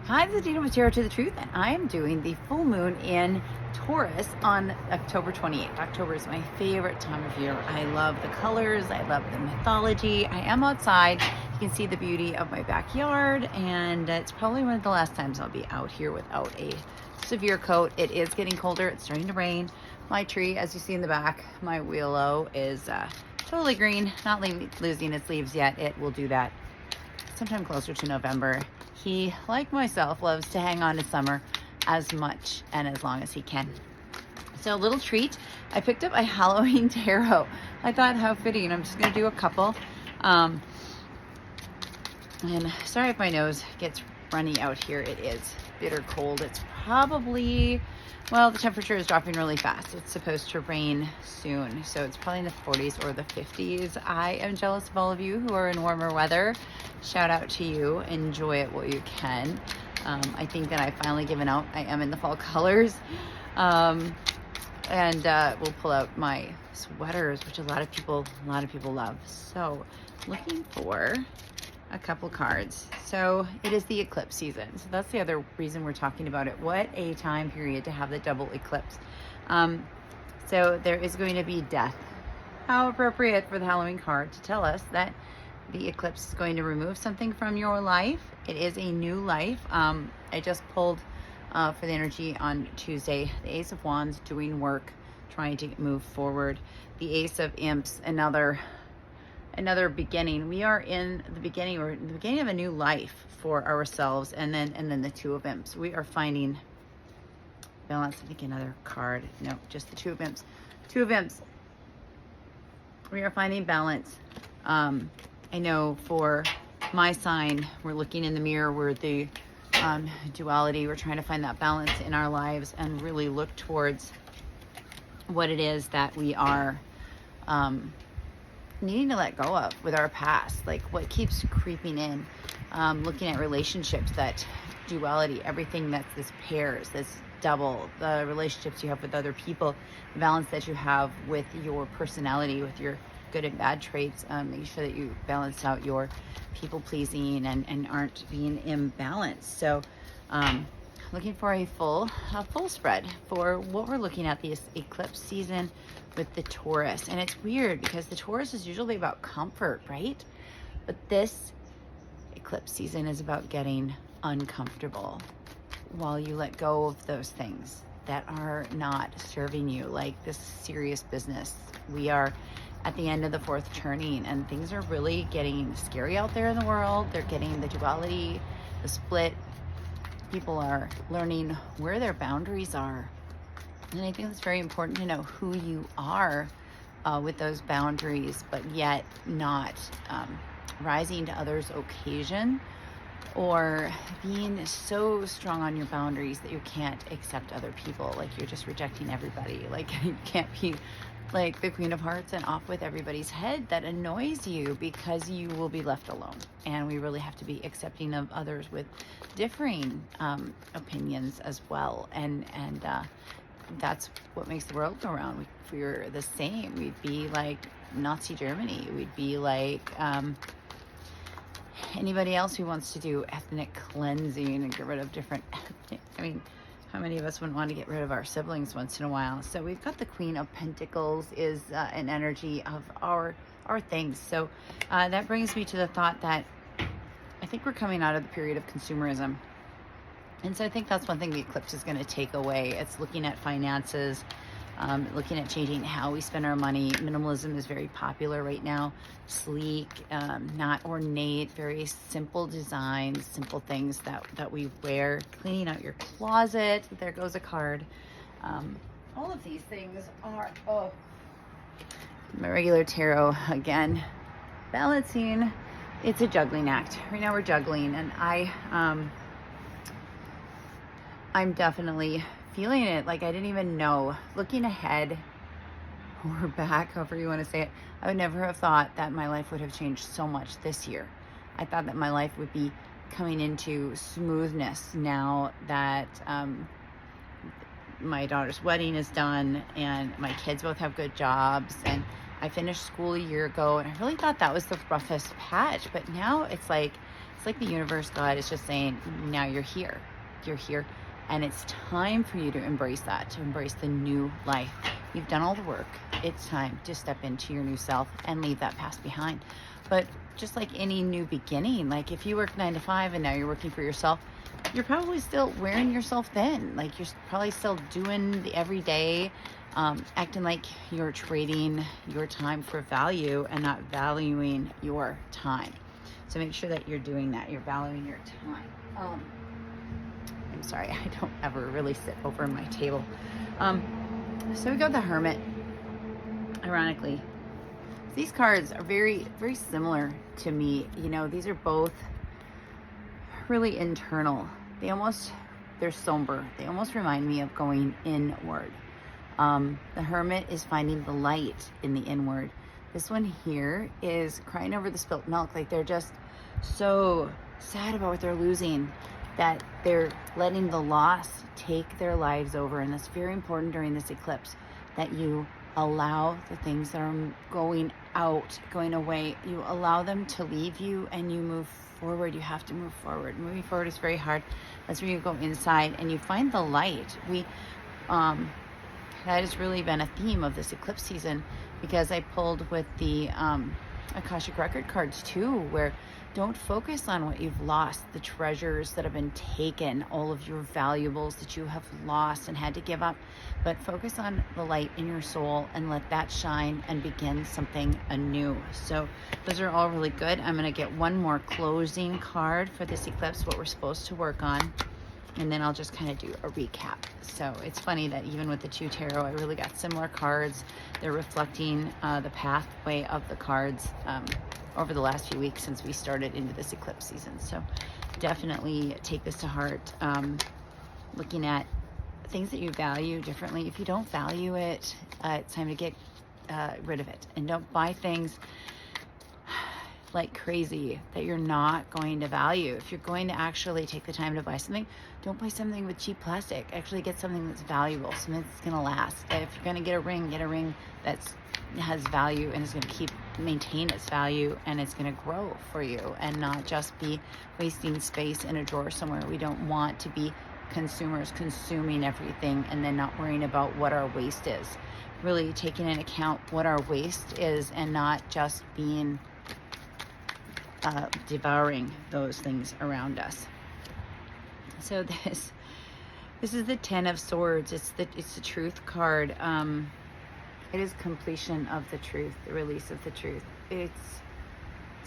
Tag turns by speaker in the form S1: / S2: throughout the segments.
S1: Hi, this is Dina with Tarot to the Truth, and I am doing the full moon in Taurus on October 28th. October is my favorite time of year. I love the colors, I love the mythology. I am outside. You can see the beauty of my backyard, and it's probably one of the last times I'll be out here without a severe coat. It is getting colder, it's starting to rain. My tree, as you see in the back, my willow is totally green, not losing its leaves yet. It will do that sometime closer to November. He, like myself, loves to hang on to summer as much and as long as he can. So a little treat, I picked up a Halloween tarot. I thought, how fitting. I'm just going to do a couple. And sorry if my nose gets runny out here. It is bitter cold. It's probably, well, the temperature is dropping really fast. It's supposed to rain soon, so it's probably in the 40s or the 50s. I am jealous of all of you who are in warmer weather. Shout out to you. Enjoy it while you can. I think that I've finally given out. I am in the fall colors. And we'll pull out my sweaters, which a lot of people love. So looking for a couple cards. So it is the eclipse season. So that's the other reason we're talking about it. What a time period to have the double eclipse. So there is going to be death. How appropriate for the Halloween card to tell us that the eclipse is going to remove something from your life. It is a new life. I just pulled for the energy on Tuesday, the Ace of Wands, doing work, trying to move forward. The Ace of Imps, another beginning. We are in the beginning, or the beginning of a new life for ourselves. And then the Two of Imps. We are finding balance. I think another card. No, just the Two of Imps. Two of Imps. We are finding balance. I know for my sign, we're looking in the mirror. We're the duality. We're trying to find that balance in our lives and really look towards what it is that we are needing to let go of with our past, like what keeps creeping in, looking at relationships, that duality, everything that's this pairs, this double, the relationships you have with other people, the balance that you have with your personality, with your good and bad traits, making sure that you balance out your people pleasing and aren't being imbalanced. So looking for a full spread for what we're looking at this eclipse season with the Taurus. And it's weird because the Taurus is usually about comfort, right? But this eclipse season is about getting uncomfortable while you let go of those things that are not serving you, like this serious business. We are at the end of the fourth turning, and things are really getting scary out there in the world. They're getting the duality, the split. People are learning where their boundaries are. And I think it's very important to know who you are with those boundaries, but yet not rising to others' occasion or being so strong on your boundaries that you can't accept other people. Like you're just rejecting everybody. Like you can't be like the Queen of Hearts and off with everybody's head. That annoys you because you will be left alone. And we really have to be accepting of others with differing opinions as well. And that's what makes the world go round. If we were the same, we'd be like Nazi Germany. We'd be like anybody else who wants to do ethnic cleansing and get rid of different ethnic. I mean, how many of us wouldn't want to get rid of our siblings once in a while? So we've got the Queen of Pentacles is an energy of our things. So that brings me to the thought that I think we're coming out of the period of consumerism. And so I think that's one thing the eclipse is going to take away. It's looking at finances, looking at changing how we spend our money. Minimalism is very popular right now. Sleek, not ornate, very simple designs, simple things that we wear. Cleaning out your closet. There goes a card. All of these things are, my regular tarot again. Balancing. It's a juggling act. Right now we're juggling, and I'm definitely feeling it. Like I didn't even know. Looking ahead or back, however you want to say it, I would never have thought that my life would have changed so much this year. I thought that my life would be coming into smoothness now that my daughter's wedding is done and my kids both have good jobs, and I finished school a year ago, and I really thought that was the roughest patch. But now it's like It's like the universe, God is just saying, now you're here. You're here. And it's time for you to embrace that, to embrace the new life. You've done all the work. It's time to step into your new self and leave that past behind. But just like any new beginning, like if you work 9 to 5 and now you're working for yourself, you're probably still wearing yourself thin. Like you're probably still doing the everyday, acting like you're trading your time for value and not valuing your time. So make sure that you're doing that. You're valuing your time. I'm sorry, I don't ever really sit over my table. So we got the Hermit. Ironically, these cards are very, very similar to me. You know, these are both really internal. They're somber. They almost remind me of going inward. The Hermit is finding the light in the inward. This one here is crying over the spilt milk. Like they're just so sad about what they're losing, that they're letting the loss take their lives over. And that's very important during this eclipse, that you allow the things that are going away, you allow them to leave you and you move forward. You have to move forward. Moving forward is very hard. That's where you go inside and you find the light. That has really been a theme of this eclipse season, because I pulled with the Akashic Record cards too, where don't focus on what you've lost, the treasures that have been taken, all of your valuables that you have lost and had to give up, but focus on the light in your soul and let that shine and begin something anew. So those are all really good. I'm going to get one more closing card for this eclipse, what we're supposed to work on, and then I'll just kind of do a recap. So it's funny that even with the 2 tarot, I really got similar cards. They're reflecting the pathway of the cards over the last few weeks since we started into this eclipse season. So definitely take this to heart. Looking at things that you value differently. If you don't value it, it's time to get rid of it. And don't buy things like crazy that you're not going to value. If you're going to actually take the time to buy something, don't buy something with cheap plastic. Actually get something that's valuable, something that's going to last. If you're going to get a ring that has value and is going to maintain its value, and it's going to grow for you and not just be wasting space in a drawer somewhere. We don't want to be consumers consuming everything and then not worrying about what our waste is. Really taking into account what our waste is and not just being devouring those things around us. So this is the 10 of Swords. It's the Truth card. It is completion of the truth, the release of the truth. It's,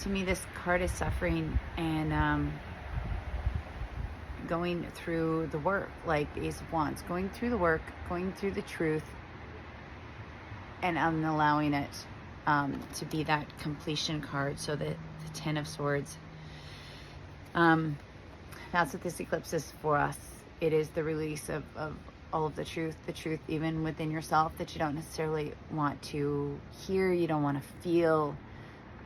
S1: to me, this card is suffering and going through the work, like Ace of Wands, going through the work, going through the truth, and allowing it to be that completion card. So the 10 of Swords, that's what this eclipse is for us. It is the release of all of the truth even within yourself that you don't necessarily want to hear, you don't want to feel.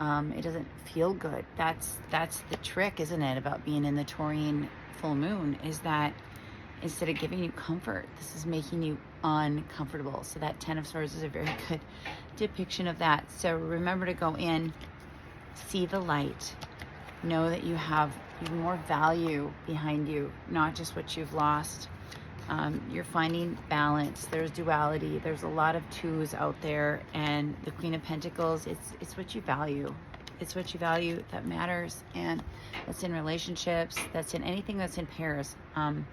S1: It doesn't feel good. That's the trick, isn't it, about being in the Taurine full moon, is that instead of giving you comfort, this is making you uncomfortable. So that 10 of Swords is a very good depiction of that. So remember to go in, see the light, know that you have more value behind you, not just what you've lost. You're finding balance. There's duality. There's a lot of twos out there, and the Queen of Pentacles, it's what you value. It's what you value that matters, and that's in relationships, that's in anything that's in pairs, and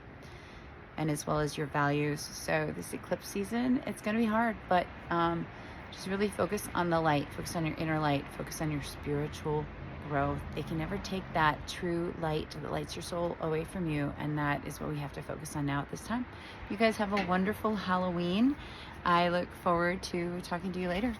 S1: as well as your values. So this eclipse season, it's going to be hard, but just really focus on the light, focus on your inner light, focus on your spiritual growth. They can never take that true light that lights your soul away from you, and that is what we have to focus on now at this time. You guys have a wonderful Halloween. I look forward to talking to you later.